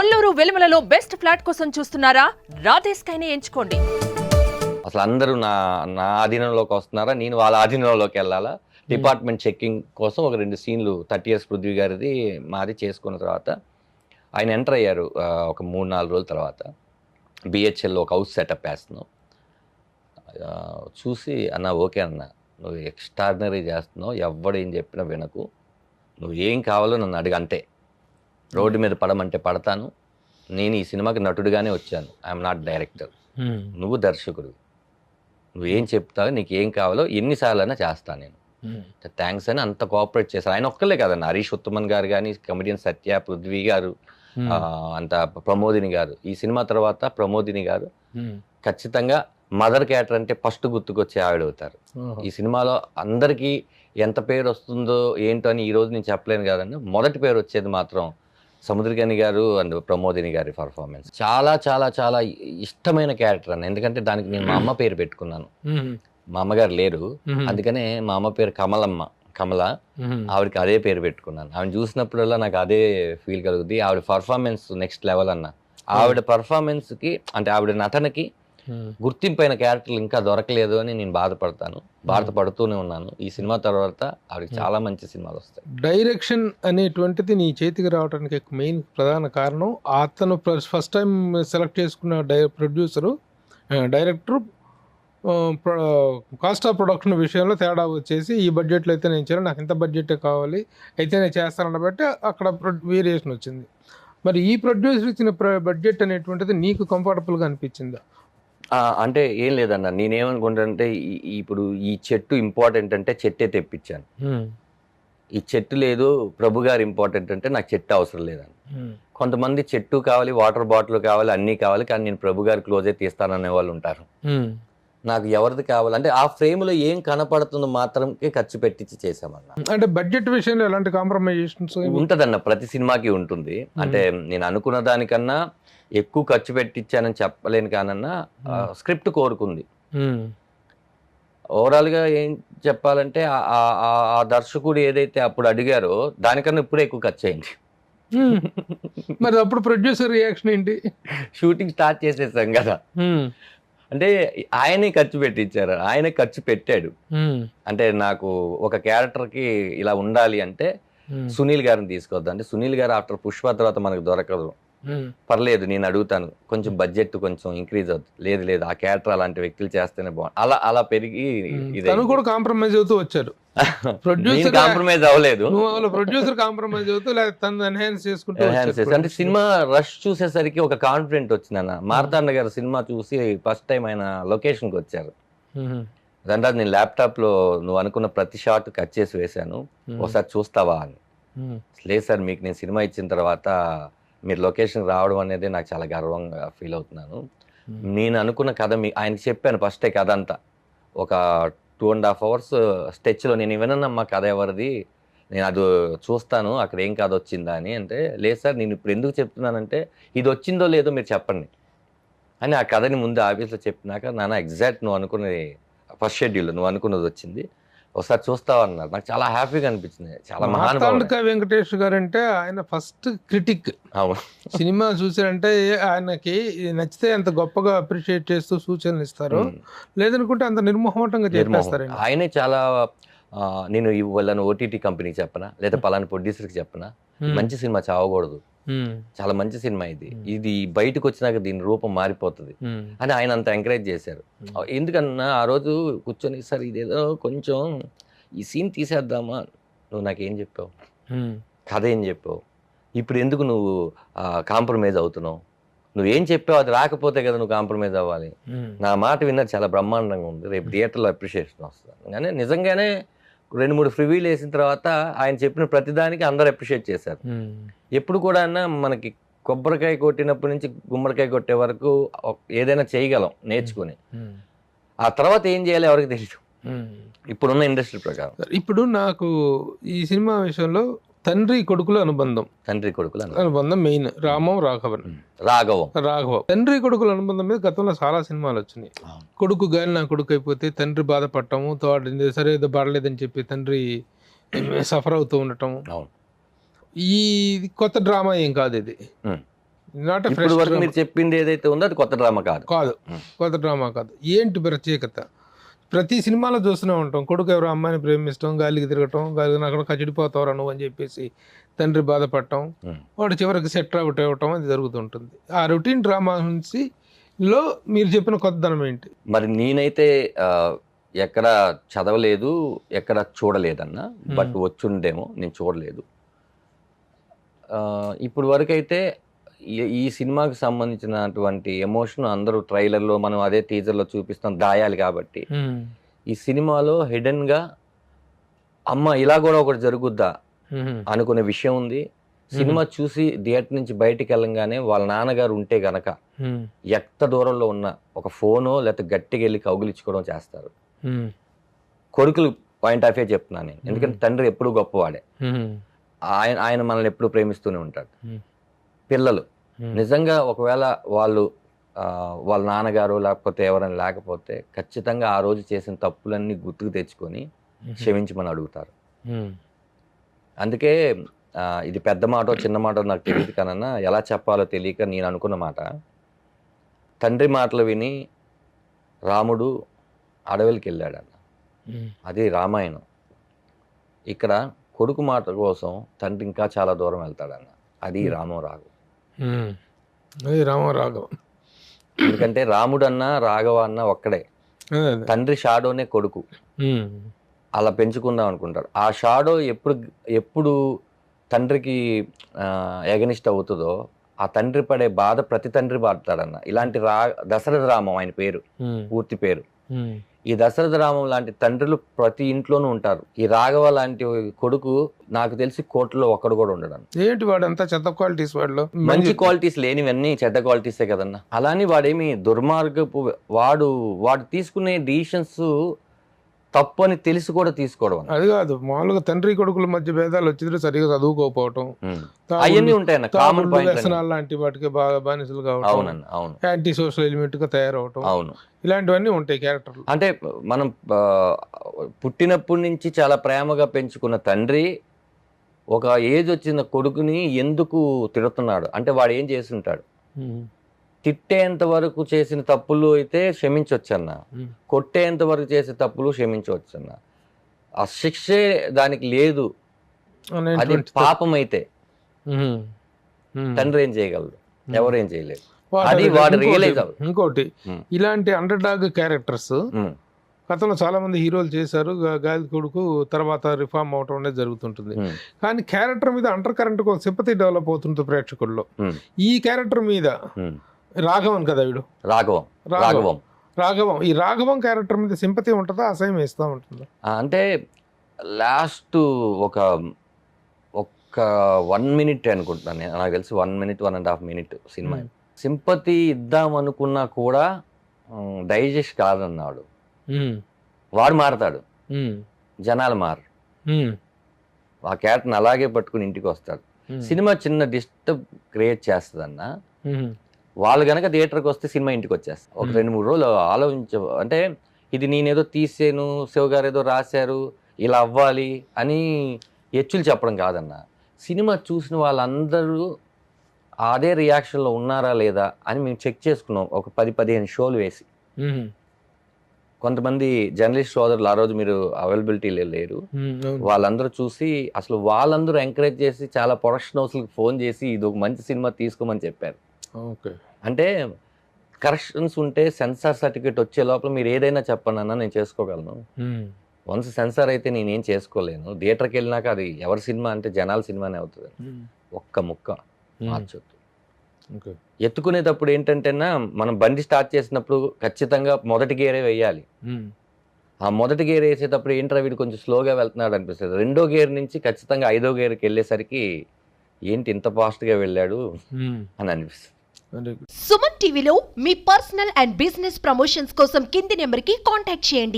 Kolluru వెలుమలలో best flat కోసం చూస్తున్నారా? రాధే స్కైని ఎంచుకోండి. అసలు అందరూ నా నా ఆధీనంలోకి వస్తున్నారా, నేను వాళ్ళ ఆధీనంలోకి వెళ్ళాలా? డిపార్ట్మెంట్ చెక్కింగ్ కోసం ఒక 2 సీన్లు 30 ఇయర్స్ పృథ్వీ గారిది మాది చేసుకున్న తర్వాత ఆయన ఎంటర్ అయ్యారు. ఒక 3-4 రోజుల తర్వాత బిహెచ్ఎల్లో ఒక హౌస్ సెటప్ వేస్తున్నాం. చూసి అన్న ఓకే అన్న, నువ్వు ఎక్స్ట్రాడినరీ చేస్తున్నావు, ఎవడు ఏం చెప్పినా వినకు, నువ్వు ఏం కావాలో నన్ను అడుగు అంతే. రోడ్డు మీద పడమంటే పడతాను. నేను ఈ సినిమాకి నటుడిగానే వచ్చాను, ఐఎమ్ నాట్ డైరెక్టర్. నువ్వు దర్శకుడు, నువ్వేం చెప్తావు, నీకు ఏం కావాలో ఎన్నిసార్లు అయినా చేస్తాను నేను. థ్యాంక్స్ అని అంత కోఆపరేట్ చేశారు. ఆయన ఒక్కలే కదన్న, హరీష్ ఉత్తమన్ గారు కానీ, కమెడియన్ సత్య, పృథ్వీ గారు, అంత ప్రమోదిని గారు. ఈ సినిమా తర్వాత ప్రమోదిని గారు ఖచ్చితంగా మదర్ క్యారెక్టర్ అంటే ఫస్ట్ గుర్తుకొచ్చే ఆవిడ అవుతారు. ఈ సినిమాలో అందరికీ ఎంత పేరు వస్తుందో ఏంటో అని ఈరోజు నేను చెప్పలేను కదండి. మొదటి పేరు వచ్చేది మాత్రం సముద్రకని గారు అండ్ ప్రమోదిని గారి పర్ఫార్మెన్స్. చాలా చాలా చాలా ఇష్టమైన క్యారెక్టర్ అన్న, ఎందుకంటే దానికి నేను మా అమ్మ పేరు పెట్టుకున్నాను. మా అమ్మగారు లేరు, అందుకనే మా అమ్మ పేరు కమల, ఆవిడకి అదే పేరు పెట్టుకున్నాను. ఆవిడ చూసినప్పుడల్లా నాకు అదే ఫీల్ కలుగుద్ది. ఆవిడ పర్ఫార్మెన్స్ నెక్స్ట్ లెవెల్ అన్న. ఆవిడ పర్ఫార్మెన్స్కి అంటే ఆవిడ నటనకి గుర్తింపైన క్యారెక్టర్లు ఇంకా దొరకలేదు అని నేను బాధపడుతూనే ఉన్నాను. ఈ సినిమా తర్వాత ఆవిడకి చాలా మంచి సినిమాలు వస్తాయి. డైరెక్షన్ అనేటువంటిది నీ చేతికి రావడానికి మెయిన్ ప్రధాన కారణం, అతను ఫస్ట్ టైం సెలెక్ట్ చేసుకున్న డైరెక్టర్ కాస్ట్ ఆఫ్ ప్రొడక్షన్ విషయంలో తేడా వచ్చేసి ఈ బడ్జెట్లో అయితే నేను చేయను, నాకు ఇంత బడ్జెటే కావాలి, అయితే నేను చేస్తానని బట్టి అక్కడ వేరియేషన్ వచ్చింది. మరి ఈ ప్రొడ్యూసర్ ఇచ్చిన బడ్జెట్ అనేటువంటిది నీకు కంఫర్టబుల్గా అనిపించిందా? అంటే ఏం లేదన్న, నేనేమనుకుంటానంటే ఇప్పుడు ఈ చెట్టు ఇంపార్టెంట్ అంటే చెట్టే తెప్పించాను. ఈ చెట్టు లేదు, ప్రభు గారు ఇంపార్టెంట్ అంటే నాకు చెట్టు అవసరం లేదని. కొంతమంది చెట్టు కావాలి, వాటర్ బాటిల్ కావాలి, అన్నీ కావాలి, కానీ నేను ప్రభు గారి క్లోజే తీస్తాననే వాళ్ళు ఉంటారు. నాకు ఎవరిది కావాలంటే ఆ ఫ్రేమ్లో ఏం కనపడుతుందో మాత్రమే ఖర్చు పెట్టించి చేసామన్న. అంటే బడ్జెట్ విషయంలో ఎలాంటి కాంప్రమైజేషన్స్ ఉంటుందన్న, ప్రతి సినిమాకి ఉంటుంది. అంటే నేను అనుకున్న దానికన్నా ఎక్కువ ఖర్చు పెట్టించానని చెప్పలేను కానన్నా స్క్రిప్ట్ కోరుకుంది. ఓవరాల్గా ఏం చెప్పాలంటే ఆ దర్శకుడు ఏదైతే అప్పుడు అడిగారో దానికన్నా ఇప్పుడే ఎక్కువ ఖర్చు అయింది. మరి అప్పుడు ప్రొడ్యూసర్ రియాక్షన్ ఏంటి? షూటింగ్ స్టార్ట్ చేసేసాం కదా, అంటే ఆయనే ఖర్చు పెట్టించారు, ఆయనే ఖర్చు పెట్టాడు. అంటే నాకు ఒక క్యారెక్టర్కి ఇలా ఉండాలి అంటే సునీల్ గారిని తీసుకొద్దాం అంటే, సునీల్ గారు ఆఫ్టర్ పుష్ప తర్వాత మనకు దొరకదు, పర్లేదు నేను అడుగుతాను, కొంచెం బడ్జెట్ కొంచెం ఇంక్రీజ్ అవుతుంది, లేదు ఆ క్యారెక్టర్ అలాంటి వ్యక్తులు చేస్తేనే బాగుంది, అలా పెరిగి కూడా కాంప్రమైజ్ అవుతూ వచ్చారు. ప్రొడ్యూసర్ కాంప్రమైజ్ అవ్వలేదు, ప్రొడ్యూసర్ కాంప్రమైజ్ అవుతూ ఎన్హాన్స్ చేసుకుంటూ. అంటే సినిమా రష్ చూసేసరికి ఒక కాన్ఫిడెంట్ వచ్చిందన్న. మార్తాండ గారు సినిమా చూసి ఫస్ట్ టైం ఆయన లొకేషన్కి వచ్చారు. దాంట్లో నేను ల్యాప్టాప్ లో నువ్వు అనుకున్న ప్రతి షాట్ కట్ చేసి వేశాను, ఒకసారి చూస్తావా అని. లేదు సార్, మీకు నేను సినిమా ఇచ్చిన తర్వాత మీరు లొకేషన్కి రావడం అనేది నాకు చాలా గర్వంగా ఫీల్ అవుతున్నాను. నేను అనుకున్న కథ ఆయనకి చెప్పాను ఫస్టే, కథ అంతా ఒక 2.5 hours స్టెచ్లో నేను ఇవ్వనమ్మా కథ ఎవరిది, నేను అది చూస్తాను అక్కడ ఏం కథ వచ్చిందా అని. అంటే లేదు సార్, నేను ఇప్పుడు ఎందుకు చెప్తున్నానంటే ఇది వచ్చిందో లేదో మీరు చెప్పండి అని ఆ కథని ముందు ఆఫీస్లో చెప్పినాక, నాన్న ఎగ్జాక్ట్ నువ్వు అనుకున్నది ఫస్ట్ షెడ్యూల్ నువ్వు అనుకున్నది వచ్చింది, ఒకసారి చూస్తావన్నారు. నాకు చాలా హ్యాపీగా అనిపించింది. చాలా మార్తాండ వెంకటేష్ గారు అంటే ఆయన ఫస్ట్ క్రిటిక్. సినిమా చూసారంటే ఆయనకి నచ్చితే అంత గొప్పగా అప్రిషియేట్ చేస్తూ సూచనలు ఇస్తారు, లేదనుకుంటే అంత నిర్మోహమాటంగా చేస్తారు. ఆయనే చాలా నేను వాళ్ళని ఓటీటీ కంపెనీకి చెప్పనా, లేదా పలానా ప్రొడ్యూసర్కి చెప్పనా, మంచి సినిమా చావకూడదు, చాలా మంచి సినిమా ఇది బయటకు వచ్చినాక దీని రూపం మారిపోతుంది అని ఆయన అంత ఎంకరేజ్ చేశారు. ఎందుకన్నా ఆ రోజు కూర్చొని, సార్ ఇదేదో కొంచెం ఈ సీన్ తీసేద్దామా, నువ్వు నాకేం చెప్పావు, కథ ఏం చెప్పావు, ఇప్పుడు ఎందుకు నువ్వు కాంప్రమైజ్ అవుతున్నావు, నువ్వేం చెప్పావు అది రాకపోతే కదా నువ్వు కాంప్రమైజ్ అవ్వాలి. నా మాట విన్నది చాలా బ్రహ్మాండంగా ఉంది, రేపు థియేటర్లో అప్రిషియేషన్ వస్తుంది. కానీ నిజంగానే 2-3 ప్రివ్యూలు వేసిన తర్వాత ఆయన చెప్పిన ప్రతిదానికి అందరూ అప్రిషియేట్ చేశారు. ఎప్పుడు కూడా మనకి కొబ్బరికాయ కొట్టినప్పటి నుంచి గుమ్మడికాయ కొట్టే వరకు ఏదైనా చేయగలం నేర్చుకుని, ఆ తర్వాత ఏం చేయాలి ఎవరికి తెలియదు ఇప్పుడున్న ఇండస్ట్రీ ప్రకారం. ఇప్పుడు నాకు ఈ సినిమా విషయంలో తండ్రి కొడుకుల అనుబంధం మెయిన్, రాఘవం తండ్రి కొడుకుల అనుబంధం మీద గతంలో చాలా సినిమాలు వచ్చినాయి. కొడుకు గాని నా కొడుకు అయిపోతే తండ్రి బాధపడటము, సరే ఏదో పడలేదని చెప్పి తండ్రి సఫర్ అవుతూ ఉండటం. ఈ కొత్త డ్రామా ఏం కాదు ఇది. నాట్ ఇప్పుడు వరకు మీరు చెప్పింది ఏదైతే ఉందో అది కొత్త డ్రామా కాదు. కాదు, కొత్త డ్రామా కాదు. ఏంటి ప్రత్యేకత? ప్రతి సినిమాలో చూస్తూనే ఉంటాం, కొడుకు ఎవరో అమ్మాయిని ప్రేమిస్తాం, గాలికి తిరగటం, గాలికి అక్కడ కచ్చిడిపోతావరా నువ్వు అని చెప్పేసి తండ్రి బాధపడటం, వాడు చివరికి సెట్ అవుట్ అవ్వటం అది జరుగుతుంటుంది. ఆ రొటీన్ డ్రామా నుంచి లో మీరు చెప్పిన కొత్తదనం ఏంటి? మరి నేనైతే ఎక్కడ చదవలేదు, ఎక్కడ చూడలేదన్న, బట్ వచ్చుండేమో, నేను చూడలేదు. ఇప్పుడు వరకు అయితే ఈ సినిమాకి సంబంధించినటువంటి ఎమోషన్ అందరూ ట్రైలర్లో, మనం అదే టీజర్లో చూపిస్తాం, దాయాలి కాబట్టి ఈ సినిమాలో హిడెన్గా అమ్మ ఇలా కూడా ఒకటి జరుగుద్దా అనుకునే విషయం ఉంది. సినిమా చూసి థియేటర్ నుంచి బయటికి వెళ్ళంగానే వాళ్ళ నాన్నగారు ఉంటే గనక ఎంత దూరంలో ఉన్న ఒక ఫోనో లేకపోతే గట్టిగా వెళ్ళి కౌగిలించుకోవడం చేస్తారు. కొడుకులు పాయింట్ ఆఫ్ వ్యూ చెప్తున్నాను నేను, ఎందుకంటే తండ్రి ఎప్పుడు గొప్పవాడే, ఆయన మనల్ని ఎప్పుడు ప్రేమిస్తూనే ఉంటాడు. పిల్లలు నిజంగా ఒకవేళ వాళ్ళ నాన్నగారు లేకపోతే ఎవరైనా లేకపోతే ఖచ్చితంగా ఆ రోజు చేసిన తప్పులన్నీ గుర్తుకు తెచ్చుకొని క్షమించమని అడుగుతారు. అందుకే ఇది పెద్ద మాట చిన్న మాట నాకు తెలియదు కన్నా, ఎలా చెప్పాలో తెలియక నేను అనుకున్న మాట, తండ్రి మాటలు విని రాముడు అడవికి వెళ్ళాడన్న, అది రామాయణం. ఇక్కడ కొడుకు మాట కోసం తండ్రి ఇంకా చాలా దూరం వెళ్తాడన్న, అది రాఘవం. రాఘవం ఎందుకంటే రాముడు అన్న రాఘవ అన్న ఒక్కడే, తండ్రి షాడోనే కొడుకు, అలా పెంచుకుందాం అనుకుంటాడు. ఆ షాడో ఎప్పుడు తండ్రికి ఎగనిస్ట్ అవుతుందో ఆ తండ్రి పడే బాధ ప్రతి తండ్రి పడతాడన్న. ఇలాంటి దశరథ రామం ఆయన పేరు, పూర్తి పేరు. ఈ దశరథ రామం లాంటి తండ్రులు ప్రతి ఇంట్లోనూ ఉంటారు. ఈ రాఘవ లాంటి కొడుకు నాకు తెలిసి కోట్లలో ఒక్కడు కూడా ఉండడం. ఏంటి వాడంతా చెత్త క్వాలిటీస్, వాడిలో మంచి క్వాలిటీస్ లేనివన్నీ చెడ్డ క్వాలిటీసే కదన్నా. అలాని వాడేమి దుర్మార్గపు వాడు తీసుకునే డిసిషన్స్ తప్పు అని తెలిసి కూడా తీసుకోవడం. అది కాదు, మామూలుగా తండ్రి కొడుకుల మధ్య భేదాలు వచ్చింది, సరిగా చదువుకోకపోవటం, అవన్నీ ఉంటాయన్న కామన్ పాయింట్, వ్యసనాలు లాంటి వాటికి బాగా బానిసలు కావడం, అవునన్న, అవును, యాంటీ సోషల్ ఎలిమెంట్ గా తయారవటం, అవును, ఇలాంటివన్నీ ఉంటాయి క్యారెక్టర్లు. అంటే మనం పుట్టినప్పటి నుంచి చాలా ప్రేమగా పెంచుకున్న తండ్రి ఒక ఏజ్ వచ్చిన కొడుకుని ఎందుకు తిడుతున్నాడు అంటే వాడు ఏం చేసి ఉంటాడు. తిట్టేంత వరకు చేసిన తప్పులు అయితే క్షమించవచ్చన్న, కొట్టేంత వరకు చేసే తప్పులు క్షమించవచ్చన్న. ఆ శిక్షే దానికి లేదు, అది పాపం అయితే తండ్రి ఏం చేయగలరు, ఎవరేం చేయలేరు. అది వాడు రియలైజ్ అవ్వదు. ఇంకోటి, ఇలాంటి అండర్ డాగ్ క్యారెక్టర్స్ గతంలో చాలా మంది హీరోలు చేశారు. గాలి కొడుకు తర్వాత రిఫార్మ్ అవటం అనేది జరుగుతుంటుంది. కానీ క్యారెక్టర్ మీద అండర్ కరెంట్ సింపతి డెవలప్ అవుతుంది ప్రేక్షకుల్లో. ఈ క్యారెక్టర్ మీద రాఘవన్ కదా వీడు, రాఘవం ఈ రాఘవం క్యారెక్టర్ మీద సింపతి ఉంటుందా, అసహ్యం వేస్తూ ఉంటుందా? అంటే లాస్ట్ ఒక 1 minute అనుకుంటున్నాను నేను, నాకు తెలిసి 1 minute 1.5 minutes సినిమా. సింపతి ఇద్దాం అనుకున్నా కూడా డైజెస్ట్ కాదన్నాడు. వాడు మారతాడు, జనాలు మారు, ఆ క్యారెక్టర్ని అలాగే పట్టుకుని ఇంటికి వస్తాడు. సినిమా చిన్న డిస్టర్బ్ క్రియేట్ చేస్తుందన్న, వాళ్ళు కనుక థియేటర్కి వస్తే సినిమా ఇంటికి వచ్చేస్తారు. ఒక 2-3 రోజులు అంటే ఇది నేనేదో తీసాను, శివ గారు ఏదో రాశారు, ఇలా అవ్వాలి అని ఎచ్చులు చెప్పడం కాదన్న. సినిమా చూసిన వాళ్ళందరూ అదే రియాక్షన్లో ఉన్నారా లేదా అని మేము చెక్ చేసుకున్నాం. ఒక 10-15 షోలు వేసి, కొంతమంది జర్నలిస్ట్ సోదరులు ఆ రోజు మీరు అవైలబిలిటీ లేరు, వాళ్ళందరూ చూసి అసలు వాళ్ళందరూ ఎంకరేజ్ చేసి చాలా ప్రొడక్షన్ హౌస్లకు ఫోన్ చేసి ఇది ఒక మంచి సినిమా తీసుకోమని చెప్పారు. అంటే కరెక్షన్స్ ఉంటే సెన్సార్ సర్టిఫికేట్ వచ్చే లోపల మీరు ఏదైనా చెప్పండి అన్న, నేను చేసుకోగలను. వన్స్ సెన్సార్ అయితే నేనేం చేసుకోలేను. థియేటర్కి వెళ్ళినాక అది ఎవరి సినిమా అంటే జనాల సినిమానే అవుతుంది. ఒక్క ముక్క మార్చొద్దు. ఎత్తుకునేటప్పుడు ఏంటంటేనా, మనం బండి స్టార్ట్ చేసినప్పుడు ఖచ్చితంగా మొదటి గేరే వేయాలి. ఆ మొదటి గేర్ వేసేటప్పుడు ఏంట్రా వీడు కొంచెం స్లోగా వెళ్తున్నాడు అనిపిస్తుంది. 2వ గేర్ నుంచి ఖచ్చితంగా 5వ గేర్కి వెళ్ళేసరికి ఏంటి ఇంత ఫాస్ట్గా వెళ్ళాడు అని అనిపిస్తుంది. సుమన్ టీవీలో మీ పర్సనల్ అండ్ బిజినెస్ ప్రమోషన్స్ కోసం కింది నెంబర్కి కాంటాక్ట్ చేయండి.